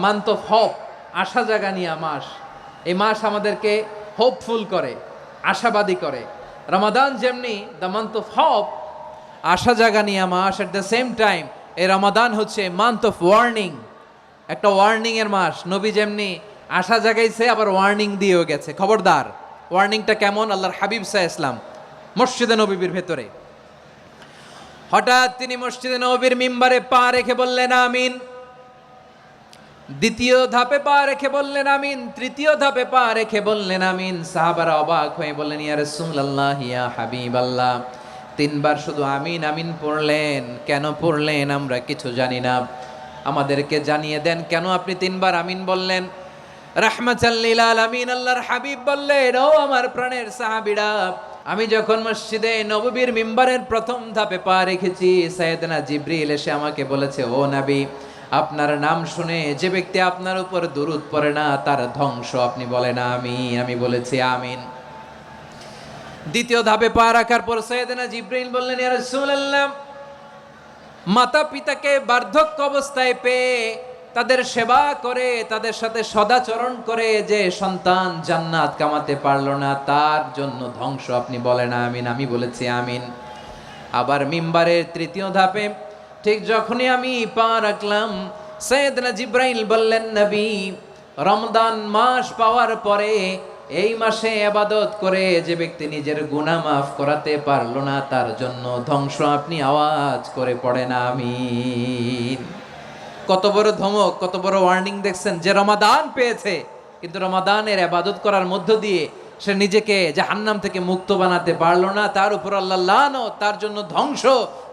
Month of hope, আশা জাগানিয়া মাস। এই মাস আমাদেরকে হোপফুল করে, আশাবাদী করে। রমাদান যেমনি দ্য মান্থ অফ হোপ, আশা জাগানিয়া মাস, এট দ্য সেম টাইম এই রমাদান হচ্ছে মান্থ অফ ওয়ার্নিং, একটা ওয়ার্নিং এর মাস। নবী যেমনি আশা জাগাইছে, আবার ওয়ার্নিং দিয়েও গেছে, খবরদার। ওয়ার্নিংটা কেমন? আল্লাহর হাবিব সাল্লাল্লাহু আলাইহি ওয়াসাল্লাম মসজিদে নববীর ভেতরে হঠাৎ তিনি মসজিদে নববীর মিম্বারে পা রেখে বললেন আমিন। দ্বিতীয় ধাপে পা রেখে বললেন আমিন, তৃতীয় ধাপে পা রেখে বললেন আমিন। সাহাবারা অবাক হয়ে বললেন, ইয়া রাসূলুল্লাহ, ইয়া হাবিবাল্লাহ, তিনবার শুধু আমিন আমিন পড়লেন, কেন পড়লেন আমরা কিছু জানি না, আমাদেরকে জানিয়ে দেন কেন আপনি তিনবার আমিন বললেন। রাহমাতাল লিল আলামিন আল্লাহর হাবিব বললেন, ও আমার প্রাণের সাহাবীরা, আমি যখন মসজিদে নববীর মিম্বারের প্রথম ধাপে পা রেখেছি, সাইয়েদনা জিবরিল এসে আমাকে বলেছে, ও নবী, আপনার নাম শুনে যে ব্যক্তি আপনার উপর দুরূদ পড়ে না তার ধ্বংস। আপনি বলেন আমিন। আমি বলেছি আমিন। দ্বিতীয় ধাপে পা রাখার পর সাইয়েদনা জিবরিল বললেন, ইয়া রাসূলুল্লাহ, মাতা পিতাকে বার্ধক্য অবস্থায় পেয়ে তাদের সেবা করে, তাদের সাথে সদাচরণ করে যে সন্তান জান্নাত কামাতে পারলো না, তার জন্য ধ্বংস। আপনি বলেন আমিন। আমি বলেছি আমিন। আবার মিম্বারের তৃতীয় ধাপে ঠিক যখনই আমি পা রাখলাম, সাইয়েদনা জিবরাইল বললেন, নবী, রমজান মাস পাওয়ার পরে এই মাসে ইবাদত করে যে ব্যক্তি নিজের গুনাহ মাফ করাতে পারলো না, তার জন্য ধ্বংস। আপনি আওয়াজ করে পড়েন আমিন। কত বড় ধমক, কত বড় ওয়ার্নিং দেখছেন! যে রমাদান পেয়েছে, কিন্তু রমাদানের ইবাদত করার মধ্য দিয়ে সে নিজেকে জাহান্নাম থেকে মুক্ত বানাতে পারলো না, তার উপর আল্লাহ লানত, তার জন্য ধ্বংস।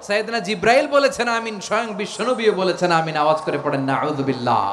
সাইয়েদনা জিবরাইল বলেছেন আমিন, স্বয়ং বিশ্বনবীও বলেছেন আমিন। আওয়াজ করে পড়েন নাউযুবিল্লাহ।